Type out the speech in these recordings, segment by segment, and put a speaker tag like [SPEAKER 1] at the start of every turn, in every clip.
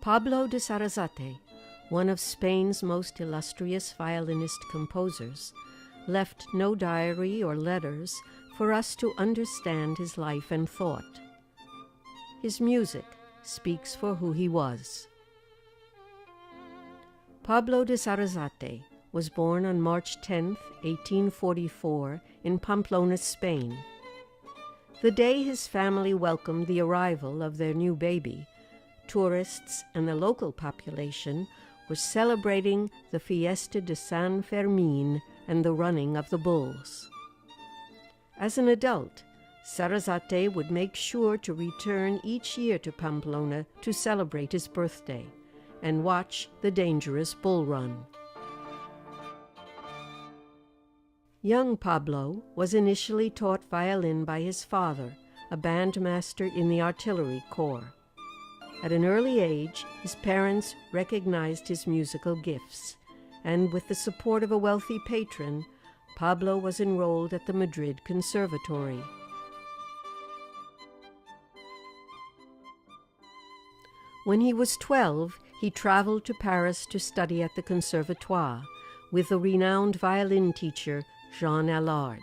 [SPEAKER 1] Pablo de Sarasate, one of Spain's most illustrious violinist composers, left no diary or letters for us to understand his life and thought. His music speaks for who he was. Pablo de Sarasate was born on March 10, 1844, in Pamplona, Spain. The day his family welcomed the arrival of their new baby, tourists and the local population were celebrating the Fiesta de San Fermín and the running of the bulls. As an adult, Sarasate would make sure to return each year to Pamplona to celebrate his birthday and watch the dangerous bull run. Young Pablo was initially taught violin by his father, a bandmaster in the artillery corps. At an early age, his parents recognized his musical gifts, and with the support of a wealthy patron, Pablo was enrolled at the Madrid Conservatory. When he was 12, he traveled to Paris to study at the Conservatoire with the renowned violin teacher Jean Allard.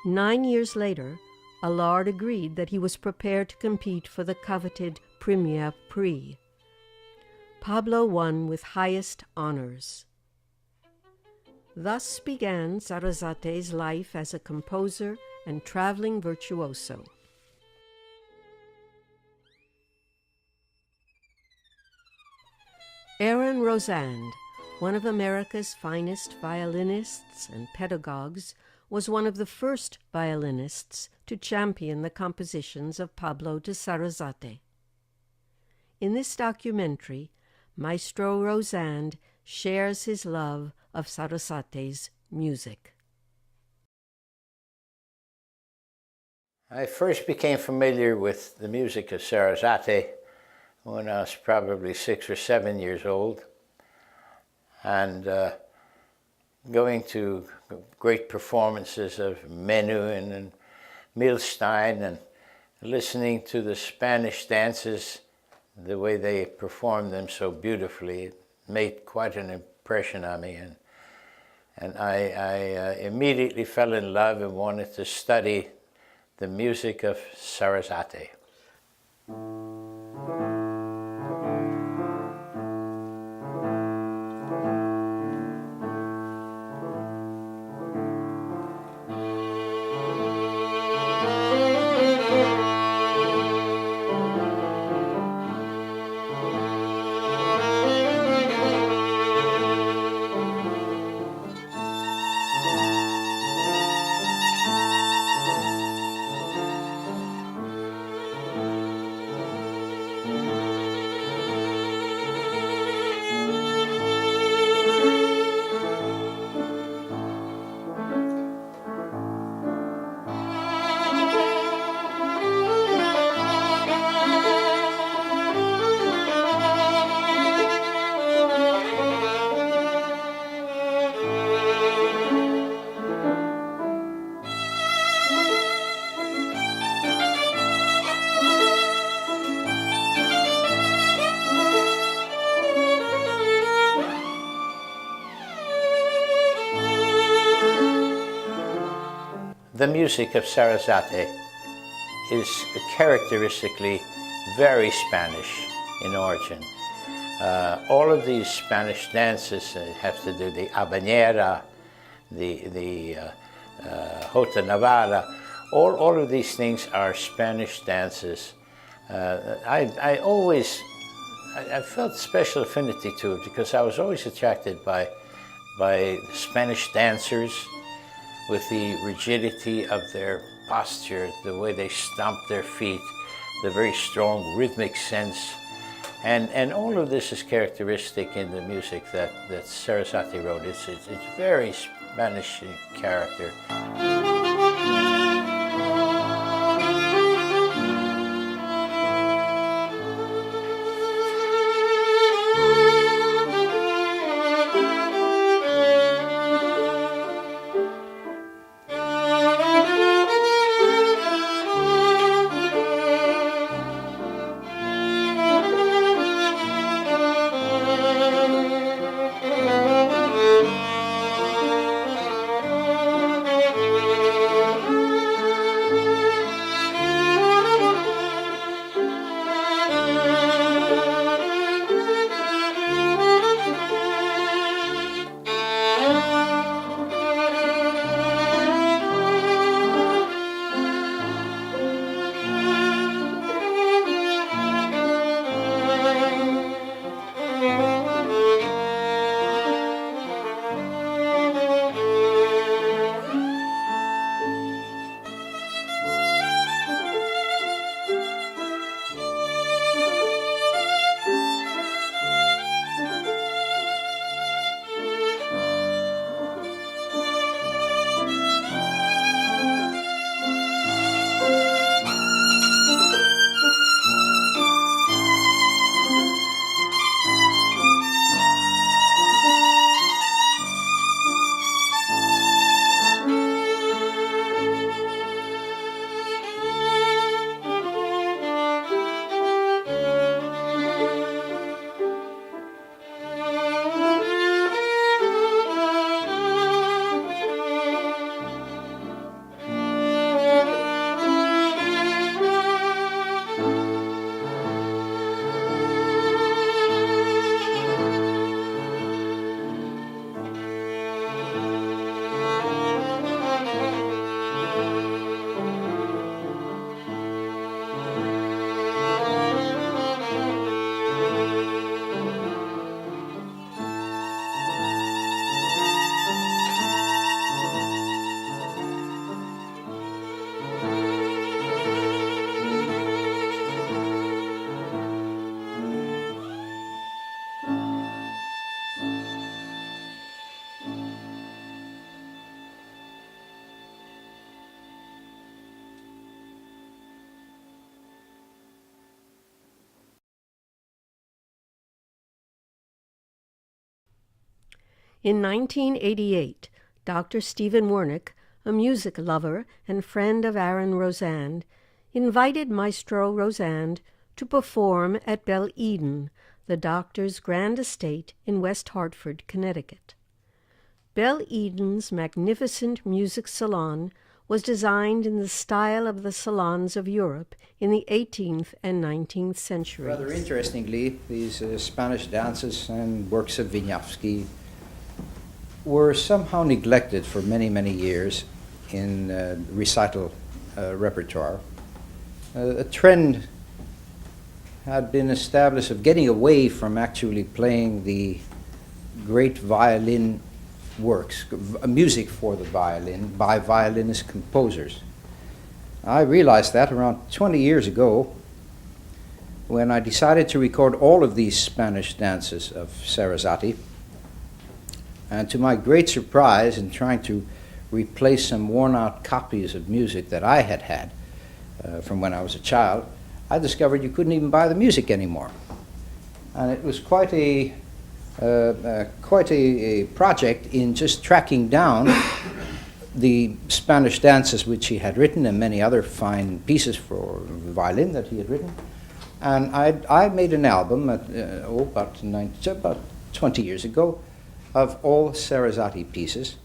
[SPEAKER 1] 9 years later, Allard agreed that he was prepared to compete for the coveted Premier Prix. Pablo won with highest honors. Thus began Sarasate's life as a composer and traveling virtuoso. Rosand, one of America's finest violinists and pedagogues, was one of the first violinists to champion the compositions of Pablo de Sarasate. In this documentary, Maestro Rosand shares his love of Sarasate's music.
[SPEAKER 2] I first became familiar with the music of Sarasate when I was probably 6 or 7 years old, and going to great performances of Menuhin and Milstein and listening to the Spanish dances, the way they performed them so beautifully, it made quite an impression on me, and I immediately fell in love and wanted to study the music of Sarasate. The music of Sarasate is characteristically very Spanish in origin. All of these Spanish dances have to do the habanera, the Jota Navarra. All of these things are Spanish dances. I felt special affinity to it because I was always attracted by Spanish dancers, with the rigidity of their posture, the way they stomp their feet, the very strong rhythmic sense. And all of this is characteristic in the music that Sarasate wrote. It's very Spanish in character.
[SPEAKER 1] In 1988, Dr. Stephen Wernick, a music lover and friend of Aaron Rosand, invited Maestro Rosand to perform at Belle Eden, the doctor's grand estate in West Hartford, Connecticut. Belle Eden's magnificent music salon was designed in the style of the salons of Europe in the 18th and 19th centuries.
[SPEAKER 3] Rather interestingly, these Spanish dances and works of Wieniawski were somehow neglected for many, many years in recital repertoire. A trend had been established of getting away from actually playing the great violin works, music for the violin, by violinist composers. I realized that around 20 years ago when I decided to record all of these Spanish dances of Sarasate. And to my great surprise, in trying to replace some worn-out copies of music that I had had from when I was a child, I discovered you couldn't even buy the music anymore. And it was quite a project in just tracking down the Spanish dances which he had written and many other fine pieces for violin that he had written. And I made an album about 20 years ago of all Sarasate pieces.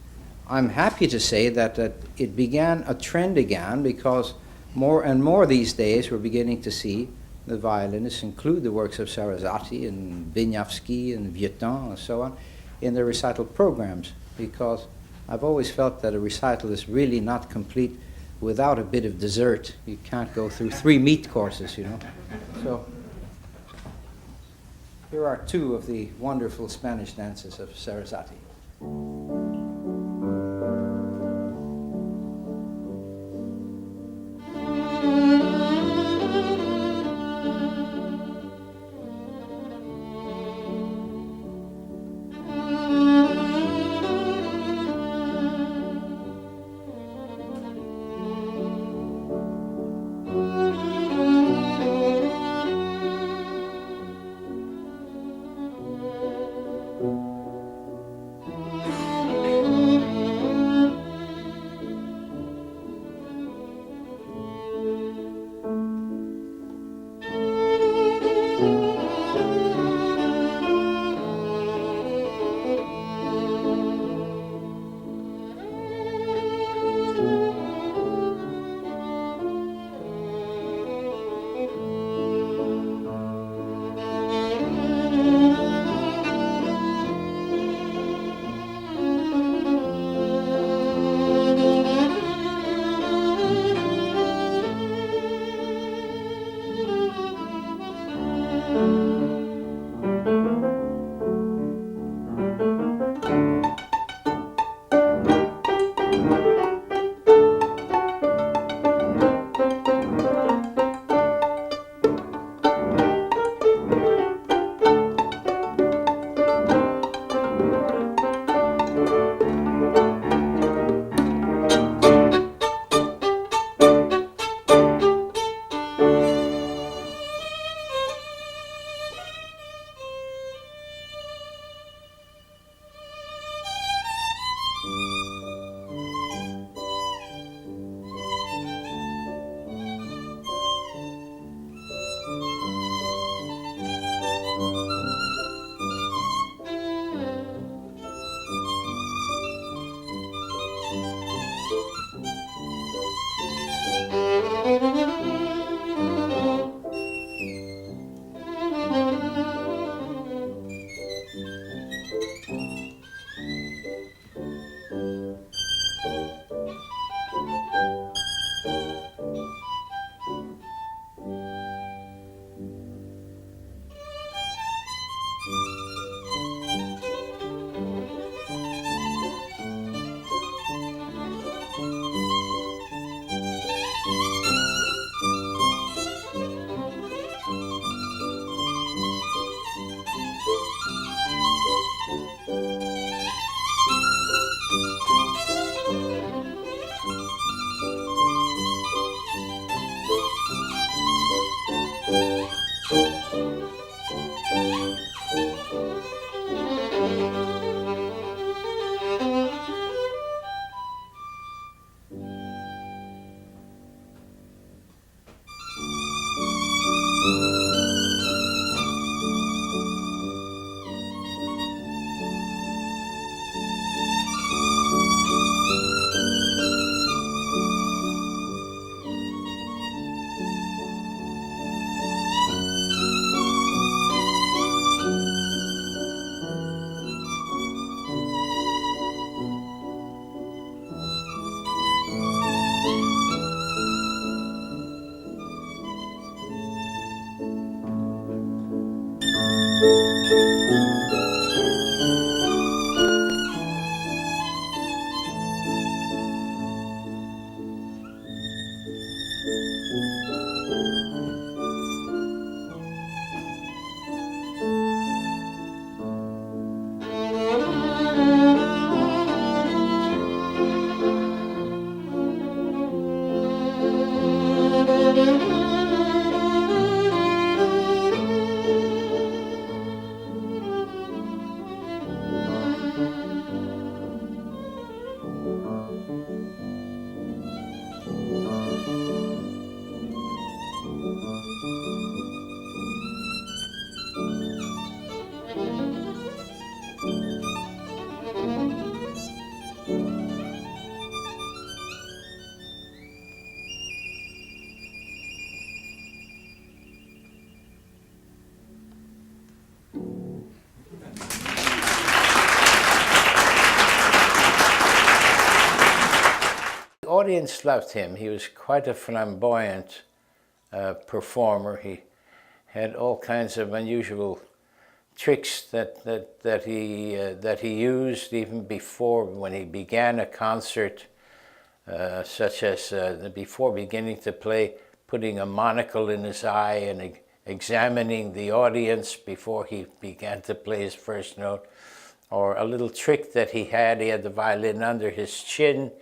[SPEAKER 3] I'm happy to say that it began a trend again, because more and more these days we're beginning to see the violinists include the works of Sarasate and Wieniawski and Vieuxtemps and so on in their recital programs, because I've always felt that a recital is really not complete without a bit of dessert. You can't go through 3 meat courses, you know. So here are 2 of the wonderful Spanish dances of Sarasate.
[SPEAKER 2] The audience loved him. He was quite a flamboyant performer. He had all kinds of unusual tricks that he used even before, when he began a concert, such as before beginning to play, putting a monocle in his eye and examining the audience before he began to play his first note. Or a little trick that he had the violin under his chin,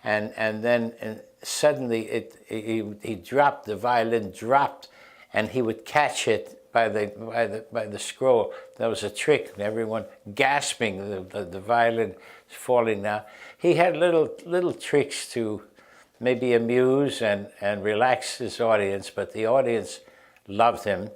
[SPEAKER 2] and then suddenly he dropped, the violin dropped, and he would catch it by the scroll. That was a trick, and everyone gasping, the violin falling down. He had little tricks to maybe amuse and relax his audience, but the audience loved him.